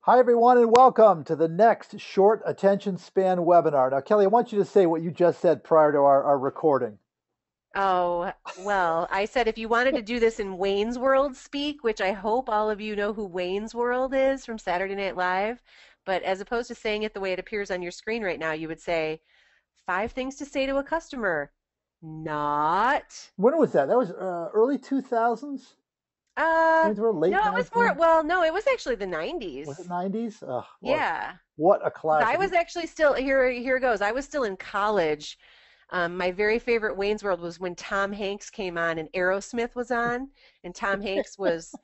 Hi, everyone, and welcome to the next short attention span webinar. Now, Kelly, I want you to say what you just said prior to our recording. Oh, well, I said if you wanted to do this in Wayne's World speak, which I hope all of you know who Wayne's World is from Saturday Night Live, but as opposed to saying it the way it appears on your screen right now, you would say 5 things to say to a customer. Not. When was that? That was early 2000s? Uh, Wayne's World, no, late it was more, 19? well, no, it was actually the Was it 90s. 90s? Yeah. What a 'Cause I classic. was actually still, here it goes. I was still in college. My very favorite Wayne's World was when Tom Hanks came on and Aerosmith was on, and Tom Hanks was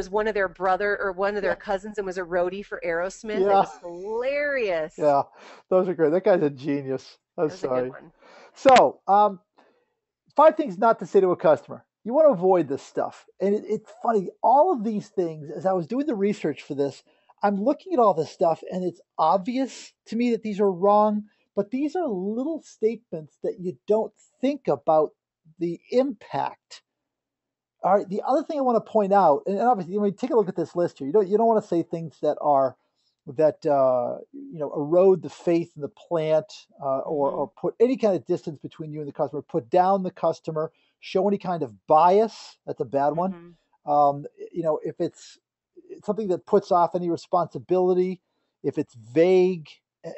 one of their brother or one of their Yeah, cousins and was a roadie for Aerosmith. It yeah, was hilarious. yeah. Those are great. That guy's a genius. I'm That was a good sorry. one. So, 5 things not to say to a customer. You want to avoid this stuff. And it's funny, all of these things, as I was doing the research for this, I'm looking at all this stuff and it's obvious to me that these are wrong, but these are little statements that you don't think about the impact. All right. The other thing I want to point out, and obviously, when you take a look at this list here, you don't want to say things that erode the faith in the plant, or Hmm. put any kind of distance between you and the customer. Put down the customer. Show any kind of bias. That's a bad one. Hmm. If it's something that puts off any responsibility, if it's vague,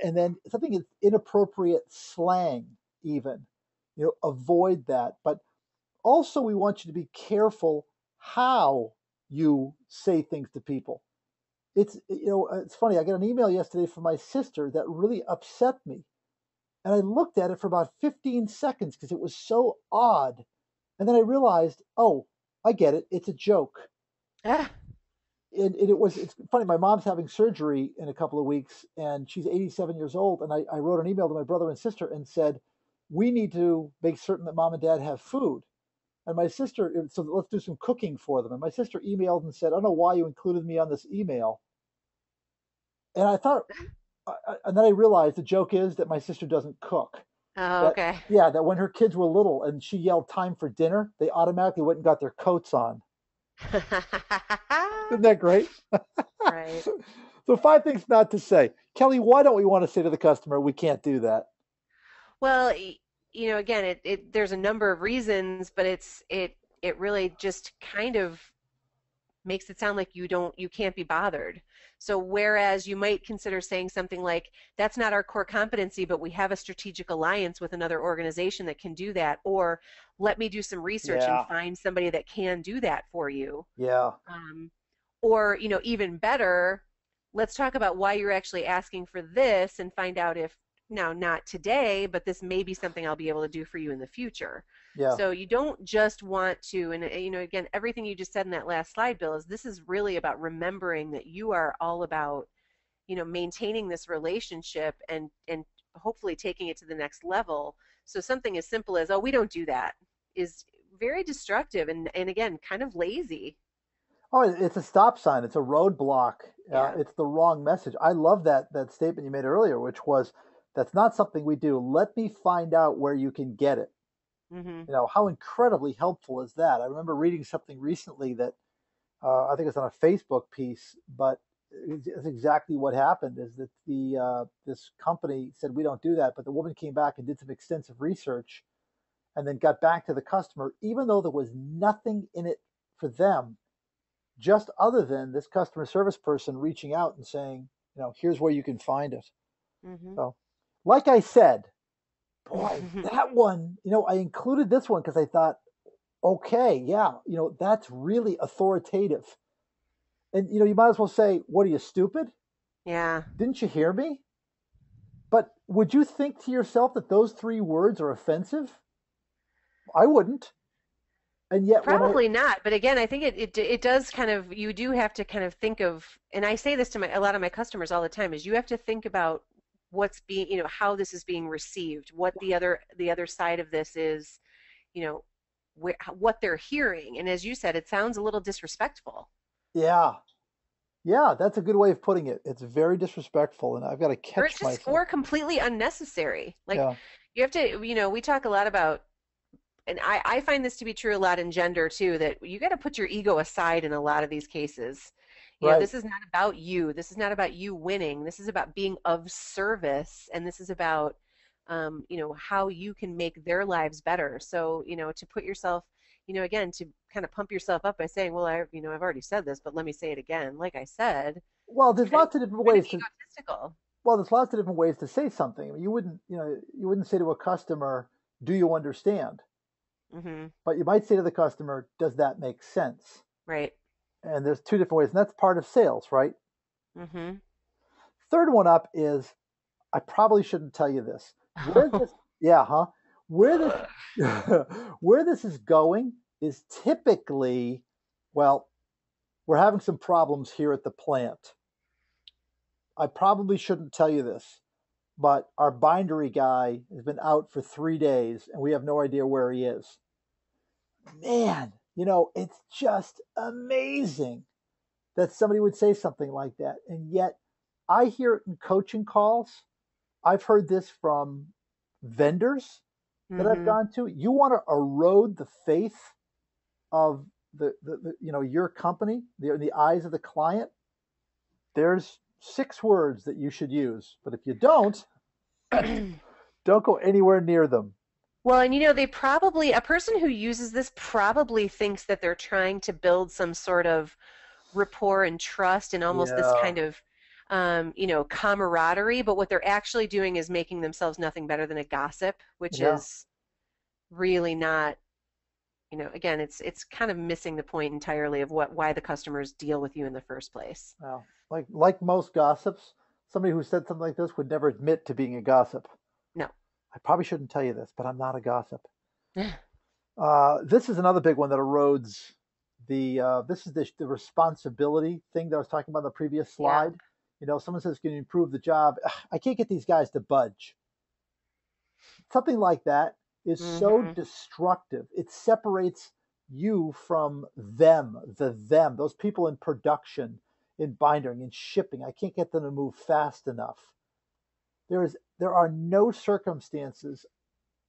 and then something that's inappropriate slang, even, avoid that. But also, we want you to be careful how you say things to people. It's funny. I got an email yesterday from my sister that really upset me, and I looked at it for about 15 seconds because it was so odd, and then I realized, oh, I get it. It's a joke. Ah. It's funny. My mom's having surgery in a couple of weeks, and she's 87 years old. And I wrote an email to my brother and sister and said, we need to make certain that mom and dad have food. And my sister, so let's do some cooking for them. And my sister emailed and said, I don't know why you included me on this email. And I thought, and then I realized the joke is that my sister doesn't cook. Oh, That, okay. yeah, that when her kids were little and she yelled time for dinner, they automatically went and got their coats on. Isn't that great? Right. So 5 things not to say. Kelly, why don't we want to say to the customer, we can't do that? Well, again, there's a number of reasons, but it really just kind of makes it sound like you can't be bothered. So whereas you might consider saying something like, that's not our core competency, but we have a strategic alliance with another organization that can do that, or let me do some research and Yeah, find somebody that can do that for you. yeah, Um, or, even better, let's talk about why you're actually asking for this and find out if, now, not today, but this may be something I'll be able to do for you in the future. yeah. So you don't just want to, and again, everything you just said in that last slide, Bill, is this is really about remembering that you are all about, maintaining this relationship and hopefully taking it to the next level. So something as simple as, oh, we don't do that is very destructive and again, kind of lazy. Oh, it's a stop sign. It's a roadblock. Yeah. It's the wrong message. I love that statement you made earlier, which was, "That's not something we do. Let me find out where you can get it." Hmm. How incredibly helpful is that? I remember reading something recently that I think it's on a Facebook piece, but it's exactly what happened. Is that the this company said we don't do that, but the woman came back and did some extensive research, and then got back to the customer, even though there was nothing in it for them, just other than this customer service person reaching out and saying, here's where you can find it. Hmm. So, like I said, boy, that one, I included this one because I thought, okay, yeah, that's really authoritative. And, you might as well say, what are you, stupid? Yeah. Didn't you hear me? But would you think to yourself that those three words are offensive? I wouldn't. And yet, when I, Probably not, but again, I think it does kind of, you do have to kind of think of, and I say this to a lot of my customers all the time, is you have to think about what's being, how this is being received, what the other side of this is, you know, what they're hearing. And as you said, it sounds a little disrespectful, yeah, yeah, that's a good way of putting it. It's very disrespectful, and I've got to or it's catch just myself. or completely unnecessary. Like Yeah, you have to, we talk a lot about, and I find this to be true a lot in gender too, that you got to put your ego aside in a lot of these cases. Right. This is not about you. This is not about you winning. This is about being of service, and this is about, how you can make their lives better. So, to put yourself, again, to kind of pump yourself up by saying, well, I've already said this, but let me say it again. Like I said, Well, it's there's lots of different kind of ways to egotistical. well, there's lots of different ways to say something. I mean, you wouldn't say to a customer, "Do you understand?" Hmm. But you might say to the customer, "Does that make sense?" Right. And there's two different ways, and that's part of sales, right? Hmm. Third one up is I probably shouldn't tell you this. Where this, yeah, huh? Where this, where this is going is typically, well, we're having some problems here at the plant. I probably shouldn't tell you this, but our bindery guy has been out for 3 days and we have no idea where he is. Man, it's just amazing that somebody would say something like that. And yet I hear it in coaching calls. I've heard this from vendors that I've Hmm. gone to. You want to erode the faith of your company, in the eyes of the client. There's 6 words that you should use, but if you don't go anywhere near them. Well, and they probably, a person who uses this probably thinks that they're trying to build some sort of rapport and trust and almost this Yeah, kind of, camaraderie. But what they're actually doing is making themselves nothing better than a gossip, which yeah. is really not, again, it's kind of missing the point entirely of why the customers deal with you in the first place. Well, like most gossips, somebody who said something like this would never admit to being a gossip. No. I probably shouldn't tell you this, but I'm not a gossip. This is another big one that erodes this is the responsibility thing that I was talking about in the previous Yeah. slide. Someone says, "Can you improve the job?" "Ugh, I can't get these guys to budge." Something like that is so Hmm. destructive. It separates you from them, those people in production, in binding, in shipping. I can't get them to move fast enough. There are no circumstances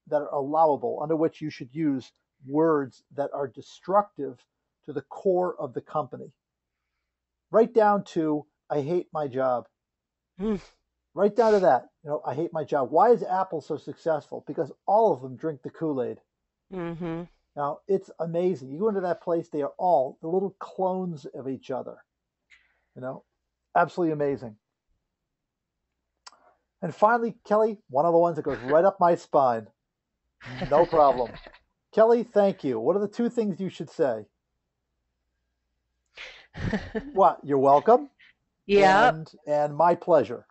that are allowable under which you should use words that are destructive to the core of the company. Right down to, I hate my job. Right down to that. I hate my job. Why is Apple so successful? Because all of them drink the Kool-Aid. Hmm. Now, it's amazing. You go into that place, they are all the little clones of each other. You know, Absolutely amazing. And finally, Kelly, one of the ones that goes right up my spine. No problem. Kelly, thank you. What are the 2 things you should say? What? You're welcome. Yep. And my pleasure.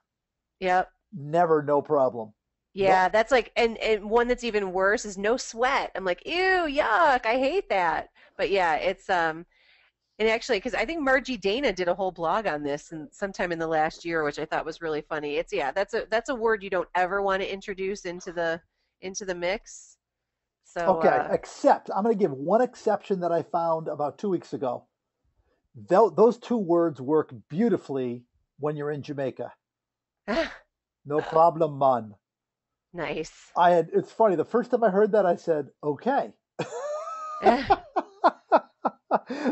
Yep. Never no problem. No. Yeah, that's like, and one that's even worse is no sweat. I'm like, ew, yuck, I hate that. But yeah, it's and actually, because I think Margie Dana did a whole blog on this and sometime in the last year, which I thought was really funny. It's yeah, that's a word you don't ever want to introduce into the mix. So Okay, except I'm going to give one exception that I found about 2 weeks ago. Those 2 words work beautifully when you're in Jamaica. No problem, man. nice. It's funny. The first time I heard that, I said, okay.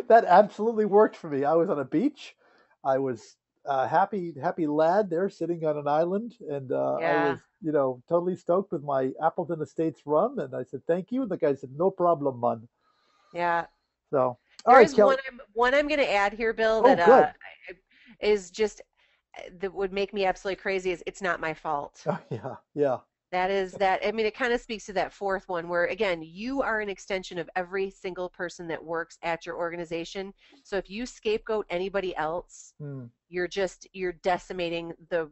That absolutely worked for me. I was on a beach. I was a happy lad there sitting on an island. And I Yeah, was, totally stoked with my Appleton Estates rum. And I said, thank you. And the guy said, no problem, man. yeah. So, all There right, is Kelly. one I'm going to add here, Bill, Oh, that good. is just that would make me absolutely crazy. Is it's not my fault. Oh, yeah, yeah, That is that. I mean, it kind of speaks to that fourth one where, again, you are an extension of every single person that works at your organization. So if you scapegoat anybody else, mm, you're decimating the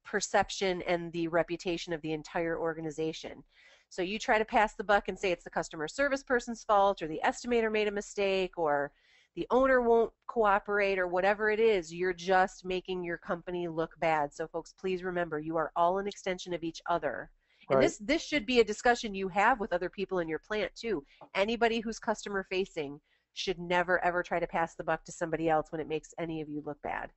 perception and the reputation of the entire organization. So you try to pass the buck and say it's the customer service person's fault or the estimator made a mistake or the owner won't cooperate or whatever it is, you're just making your company look bad. So folks, please remember you are all an extension of each other. And right. this should be a discussion you have with other people in your plant too. Anybody who's customer facing should never ever try to pass the buck to somebody else when it makes any of you look bad.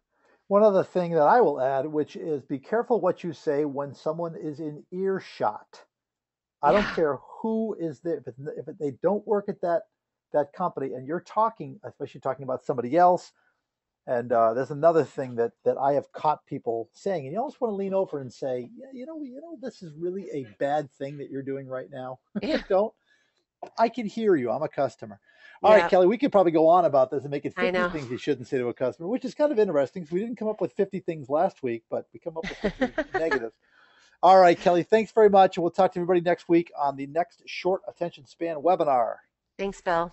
One other thing that I will add, which is be careful what you say when someone is in earshot. I don't Yeah. care who is there. If they don't work at that company and you're talking, especially talking about somebody else, And there's another thing that I have caught people saying, and you almost want to lean over and say, yeah, this is really a bad thing that you're doing right now. Yeah. Don't. I can hear you. I'm a customer. All right, Yeah. Kelly, we could probably go on about this and make it I 50 know. things you shouldn't say to a customer, which is kind of interesting because we didn't come up with 50 things last week, but we come up with 50 negatives. All right, Kelly, thanks very much. And we'll talk to everybody next week on the next short attention span webinar. Thanks, Bill.